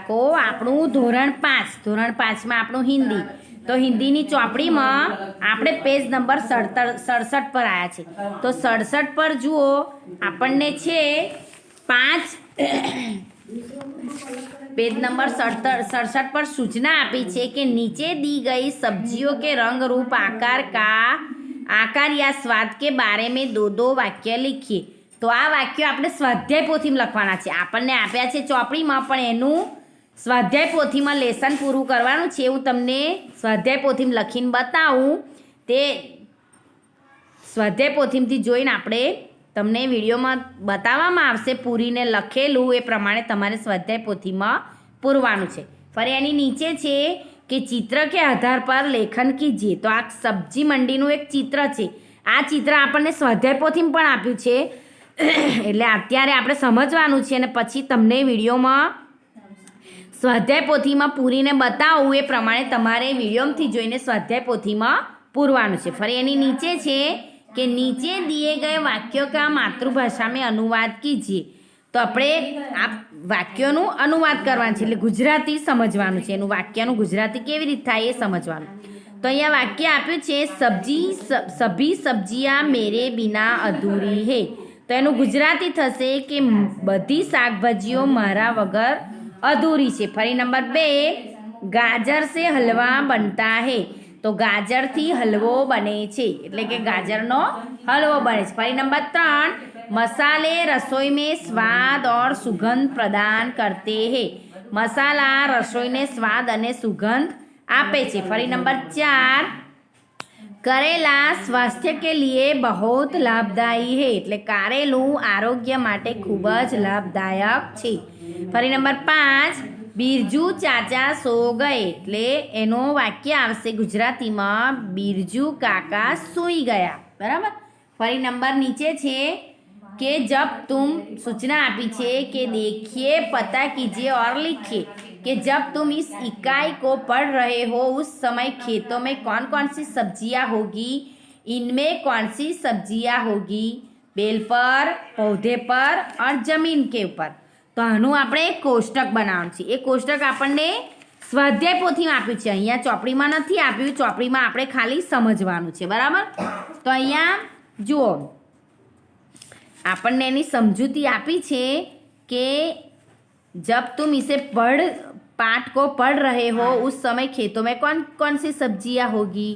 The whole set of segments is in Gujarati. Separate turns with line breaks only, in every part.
બાળકો, આપણું ધોરણ 5માં આપણું હિન્દી. તો હિન્દીની ચોપડીમાં આપણે પેજ નંબર 67 પર આવ્યા છે. તો 67 પર જુઓ, આપણને છે 5 पेज नंबर 67 पर सूचना आपी है कि नीचे दी गई सब्जियों के रंग रूप आकार या स्वाद के बारे में दो वाक्य लिखिए. तो आ वाक्य આપણે સ્વાધ્યાય પોથીમાં લખવાના છે. આપણને આપ્યા છે ચોપડીમાં, પણ એનું સ્વાધ્યાય પોથીમાં લેસન પૂરું કરવાનું છે. હું તમને સ્વાધ્યાય પોથીમાં લખીને બતાવું. તે સ્વાધ્યાય પોથીમાંથી જોઈને આપણે તમને વિડીયોમાં બતાવવામાં આવશે પૂરીને લખેલું એ પ્રમાણે તમારે સ્વાધ્યાય પોથીમાં પૂરવાનું છે. ફરી એની નીચે છે કે ચિત્ર કે આધાર પર લેખન કીજીએ. તો આ સબ્જી મંડીનું એક ચિત્ર છે. આ ચિત્ર આપણને સ્વાધ્યાય પોથીમાં પણ આપ્યું છે, એટલે અત્યારે આપણે સમજવાનું છે અને પછી તમને વિડીયોમાં સ્વાધ્યાય પોથીમાં પૂરીને બતાવું એ પ્રમાણે તમારે વિડીયોમાંથી જોઈને સ્વાધ્યાય પોથીમાં પૂરવાનું છે. ફરી એની નીચે છે कि नीचे दिए गए वाक्यों का मातृभाषा में अनुवाद कीजिए. तो આપણે આ વાક્યોનું અનુવાદ કરવાનું છે, એટલે ગુજરાતી સમજવાનું છે. એનું વાક્યનું ગુજરાતી કેવી રીતે થાય એ સમજવાનું. તો અહીંયા વાક્ય આપ્યું છે સભી સબ્જિયા મેરે બિના અધૂરી હે. તો એનું ગુજરાતી થશે કે બધી શાકભાજીઓ મારા વગર અધૂરી છે. ફરી નંબર 2, ગાજર સે હલવા બનતા હે. તો ગાજરથી હલવો બને છે, એટલે કે ગાજરનો હલવો બને છે. ફરી નંબર 3, મસાલે રસોઈ में स्वाद और सुगंध प्रदान करते हैं. મસાલા રસોઈને સ્વાદ અને સુગંધ આપે છે. ફરી નંબર 4, करेला स्वास्थ्य के लिए बहुत लाभदायी है. એટલે કારેલું આરોગ્ય માટે ખૂબ જ લાભદાયક છે. ફરી નંબર 5, બિરજુ ચાચા સો ગયે. એટલે એનો વાક્ય આવશે ગુજરાતીમાં બિરજુ કાકા સૂઈ ગયા. બરાબર. ફરી નંબર નીચે છે કે જબ तुम सूचना આપી છે કે देखिए पता कीजिए और लिखिए कि जब तुम इस इकाई को पढ़ रहे हो उस समय खेतों में कौन कौन सी सब्जियां होगी, इनमें कौन सी सब्जियां होगी बेल पर, पौधे पर और जमीन के ऊपर. તો આનું આપણે એક કોષ્ટક બનાવવાનું છે. એ કોષ્ટક આપણને સ્વાધ્યાય પોથીમાં આપ્યું છે, અહીંયા ચોપડીમાં નથી આપ્યું. ચોપડીમાં આપણે ખાલી સમજવાનું છે. બરાબર. તો અહીંયા જુઓ, આપણને એની સમજૂતી આપી છે કે जब तुम इसे पाठ को पढ़ रहे हो उस समय खेतों में कौन कौन सी सब्जियां होगी.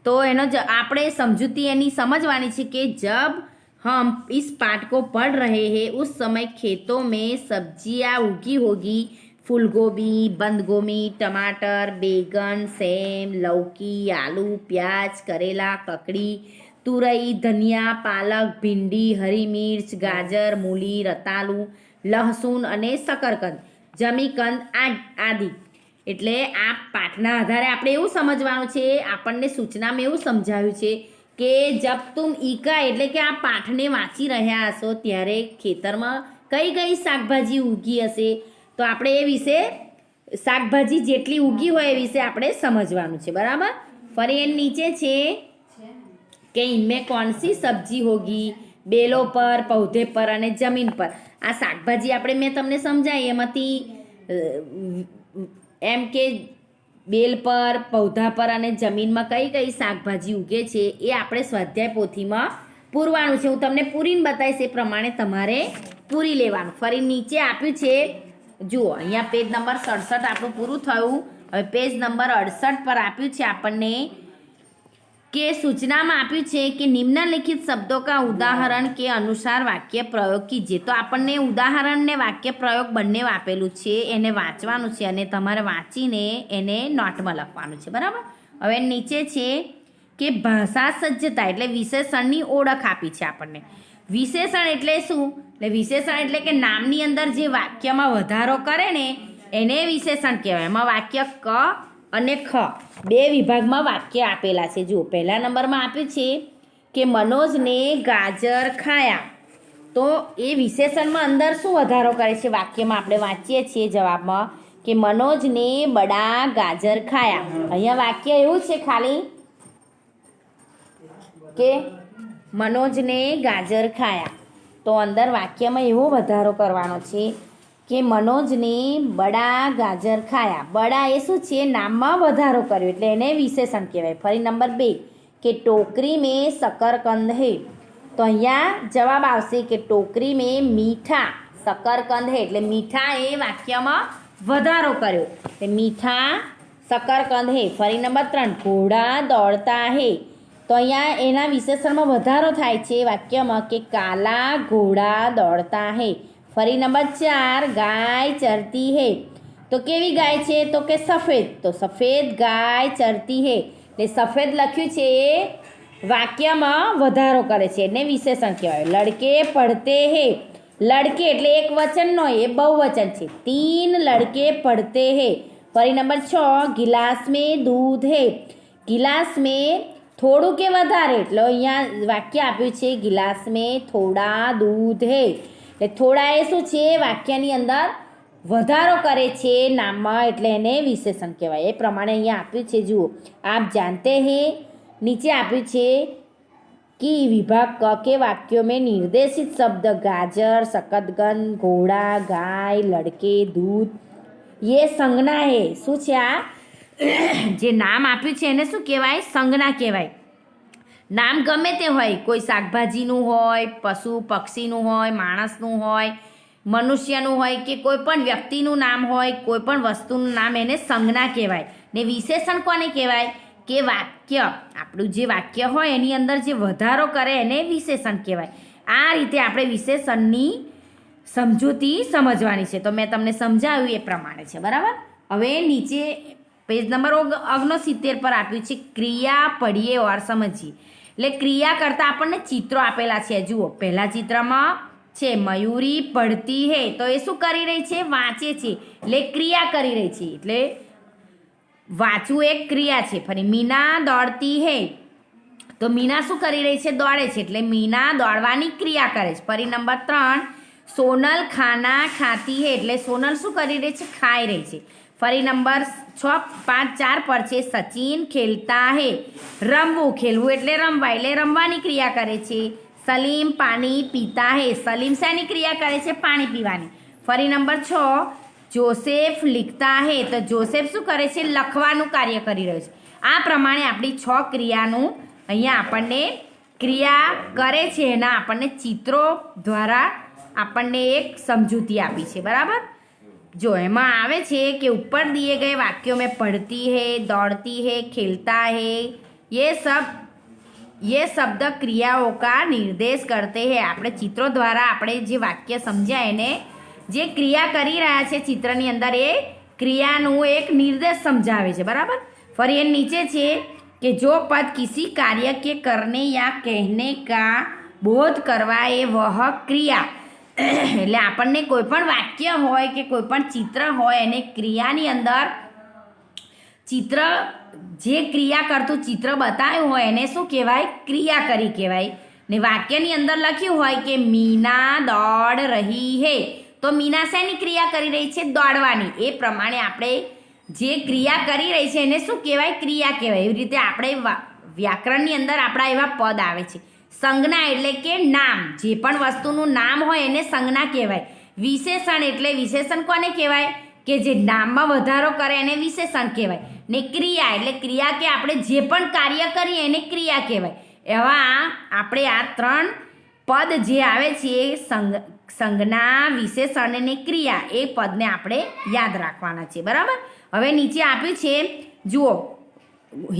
तो एनो આપણે સમજૂતી એની સમજવાની છે કે जब हम इस पाठ को पढ़ रहे हैं उस समय खेतों में सब्जियां उगी होगी. फूल गोभी, बंद गोभी, टमाटर, बैगन, सेम, लौकी, आलू, प्याज, करेला, ककड़ी, तुरई, धनिया, पालक, भिंडी, हरी मिर्च, गाजर, मूली, रतालू, લહસુન અને શકરકંદ, જમીકંદ આદિ. એટલે આ પાઠના આધારે આપણે એવું સમજવાનું છે, આપણને સૂચનામાં એવું સમજાવ્યું છે કે જબ તુમ ઈકા, એટલે કે આ પાઠને વાંચી રહ્યા હશો ત્યારે ખેતરમાં કઈ કઈ શાકભાજી ઉગી હશે. તો આપણે એ વિશે શાકભાજી જેટલી ઉગી હોય એ વિશે આપણે સમજવાનું છે. બરાબર. ફરી એની નીચે છે કે ઇનમેં કોણ સી સબ્જી હોગી બેલો પર, પૌધે પર અને જમીન પર. આ શાકભાજી આપણે મેં તમને સમજાવી એમાંથી એમ કે બેલ પર, પૌધા પર અને જમીનમાં કઈ કઈ શાકભાજી ઉગે છે એ આપણે સ્વાધ્યાય પોથીમાં પૂરવાનું છે. હું તમને પૂરીને બતાવીશ, એ પ્રમાણે તમારે પૂરી લેવાનું. ફરી નીચે આપ્યું છે, જુઓ અહીંયા પેજ નંબર 67 આપણું પૂરું થયું. હવે પેજ નંબર 68 પર આપ્યું છે આપણને કે સૂચનામાં આપ્યું છે કે નિમ્નલિખિત શબ્દો કા ઉદાહરણ કે અનુસાર વાક્ય પ્રયોગ કીજીએ. તો આપણને ઉદાહરણ ને વાક્ય પ્રયોગ બંને આપેલું છે, એને વાંચવાનું છે અને તમારે વાંચીને એને નોટમાં લખવાનું છે. બરાબર. હવે નીચે છે કે ભાષા સજ્જતા, એટલે વિશેષણની ઓળખ આપી છે આપણને. વિશેષણ એટલે શું? એટલે વિશેષણ એટલે કે નામની અંદર જે વાક્યમાં વધારો કરે ને એને વિશેષણ કહેવાય. એમાં વાક્ય ક અને ખ બે વિભાગમાં વાક્ય આપેલા છે. જુઓ, પહેલા નંબરમાં આપ્યું છે કે મનોજને ગાજર ખાયા. તો એ વિશેષણમાં અંદર શું વધારો કરે છે વાક્યમાં આપણે વાંચીએ છીએ જવાબમાં કે મનોજને બડા ગાજર ખાયા. અહીંયા વાક્ય એવું છે ખાલી કે મનોજને ગાજર ખાયા. તો અંદર વાક્યમાં એવો વધારો કરવાનો છે કે મનોજને બડા ગાજર ખાયા. બડા એ શું છે? નામમાં વધારો કર્યો એટલે એને વિશેષણ કહેવાય. ફરી નંબર 2 કે ટોકરી મેં શકરકંદ હે. તો અહીંયા જવાબ આવશે કે ટોકરી મેં મીઠા શકરકંદ હે, એટલે મીઠા એ વાક્યમાં વધારો કર્યો એટલે મીઠા શકરકંદ હે. ફરી નંબર 3 ઘોડા દોડતા હે. તો અહીંયા એના વિશેષણમાં વધારો થાય છે વાક્યમાં કે કાલા ઘોડા દોડતા હે. ફરી નંબર 4 ગાય ચરતી હે. તો કેવી ગાય છે? તો કે સફેદ. તો સફેદ ગાય ચરતી હે એટલે સફેદ લખ્યું છે એ વાક્યમાં વધારો કરે છે એને વિશેષણ કહેવાય. લડકે પડતે હે. લડકે એટલે એક વચન નો, એ બહુવચન છે. 3 લડકે પડતે હે. ફરી નંબર 6 ગિલાસ મેં દૂધ હે. ગિલાસ મેં થોડું કે વધારે, એટલે અહીંયા વાક્ય આપ્યું છે ગિલાસ મેં થોડા દૂધ હે. એટલે થોડા એ શું છે? વાક્યની અંદર વધારો કરે છે નામમાં, એટલે એને વિશેષણ કહેવાય. એ પ્રમાણે અહીંયા આપ્યું છે. જુઓ, આપ જાનતે હે. નીચે આપ્યું છે कि विभाग क के वाक्यों में निर्देशित शब्द गाजर शकरकंद घोड़ा गाय लड़के दूध ये संज्ञा है. શું છે આ? જે નામ આપ્યું છે એને શું કહેવાય? સંજ્ઞા કહેવાય. નામ ગમે તે હોય, કોઈ શાકભાજીનું હોય, પશુ પક્ષીનું હોય, માણસનું હોય, મનુષ્યનું હોય કે કોઈ પણ વ્યક્તિનું નામ હોય, કોઈ પણ વસ્તુનું નામ એને સંજ્ઞા કહેવાય. ને વિશેષણ કોને કહેવાય? કે વાક્ય, આપણું જે વાક્ય હોય એની અંદર જે વધારો કરે એને વિશેષણ કહેવાય. આ રીતે આપણે વિશેષણની સમજૂતી સમજવાની છે. તો મેં તમને સમજાવ્યું એ પ્રમાણે છે, બરાબર. હવે નીચે પેજ નંબર 69 પર આપ્યું છે ક્રિયા પઢીએ ઓર સમજીએ. એટલે ક્રિયા કરતાં આપણને ચિત્રો આપેલા છે. જુઓ, પહેલા ચિત્રમાં છે મયુરી પઢતી હે. તો એ શું કરી રહી છે? વાંચે છે, એટલે ક્રિયા કરી રહી છે. એટલે વાંચવું એક ક્રિયા છે. ફરી મીના દોડતી હે. તો મીના શું કરી રહી છે? દોડે છે, એટલે મીના દોડવાની ક્રિયા કરે છે. ફરી નંબર 3 સોનલ ખાના ખાતી હે. એટલે સોનલ શું કરી રહી છે? ખાઈ રહી છે. ફરી નંબર 6 5 4 પર છે સચિન ખેલતા હે. રમવું, ખેલવું એટલે રમવા, એટલે રમવાની ક્રિયા કરે છે. સલીમ પાણી પીતા હે. સલીમ શાની ક્રિયા કરે છે? પાણી પીવાની. ફરી નંબર 6 જોસેફ લિખતા હે. તો જોસેફ શું કરે છે? લખવાનું કાર્ય કરી રહ્યો છે. આ પ્રમાણે આપણી 6 ક્રિયાનું અહીંયા આપણને ક્રિયા કરે છે એના આપણને ચિત્રો દ્વારા આપણને એક સમજૂતી આપી છે, બરાબર. જો એમાં આવે છે કે ઉપર દિए गए वाक्यों में पढ़ती है, दौड़ती है, खेलता है, ये शब्द क्रियाओं का निर्देश करते हैं. આપણે ચિત્રો દ્વારા આપણે જે વાક્ય સમજ્યા એને જે ક્રિયા કરી રહ્યા છે ચિત્રની અંદર એ ક્રિયાનું એક નિર્દેશ સમજાવે છે, બરાબર. ફરી એ નીચે છે કે જો પદ કિસી કાર્ય के करने या कहने का बोध करवा એ वह क्रिया. એટલે આપણને કોઈ પણ વાક્ય હોય કે કોઈ પણ ચિત્ર હોય એને ક્રિયાની અંદર ચિત્ર જે ક્રિયા કરતું ચિત્ર બતાવ્યું હોય એને શું કહેવાય? ક્રિયા કરી કહેવાય. ને વાક્યની અંદર લખ્યું હોય કે મીના દોડ રહી હે. તો મીના શેની ક્રિયા કરી રહી છે? દોડવાની. એ પ્રમાણે આપણે જે ક્રિયા કરી રહી છે એને શું કહેવાય? ક્રિયા કહેવાય. એવી રીતે આપણે વ્યાકરણની અંદર આપણા એવા પદ આવે છે. સંજ્ઞા એટલે કે નામ, જે પણ વસ્તુનું નામ હોય એને સંજ્ઞા કહેવાય. વિશેષણ એટલે વિશેષણ કોને કહેવાય? કે જે નામમાં વધારો કરે એને વિશેષણ કહેવાય. ને ક્રિયા એટલે ક્રિયા કે આપણે જે પણ કાર્ય કરીએ એને ક્રિયા કહેવાય. એવા આપણે આ 3 પદ જે આવે છે એ સંજ્ઞા, વિશેષણ અને ક્રિયા, એ પદને આપણે યાદ રાખવાના છે, બરાબર. હવે નીચે આપ્યું છે, જુઓ,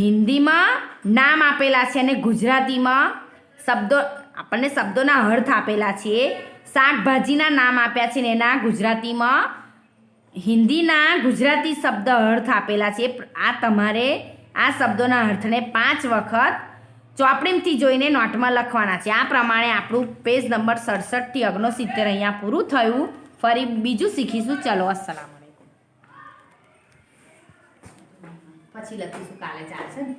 હિન્દીમાં નામ આપેલા છે અને ગુજરાતીમાં શબ્દો, આપણને શબ્દોના અર્થ આપેલા છે. શાકભાજીના નામ આપ્યા છે ને એના ગુજરાતીમાં હિન્દીના ગુજરાતી શબ્દ અર્થ આપેલા છે. આ તમારે આ શબ્દોના અર્થને 5 વખત ચોપડીમાંથી જોઈને નોટમાં લખવાના છે. આ પ્રમાણે આપણું પેજ નંબર 67 થી 69 અહીંયા પૂરું થયું. ફરી બીજું શીખીશું. ચલો, અસ્સલામ વાલેકુમ. પછી લખીશું કાલે, ચાલશે ને?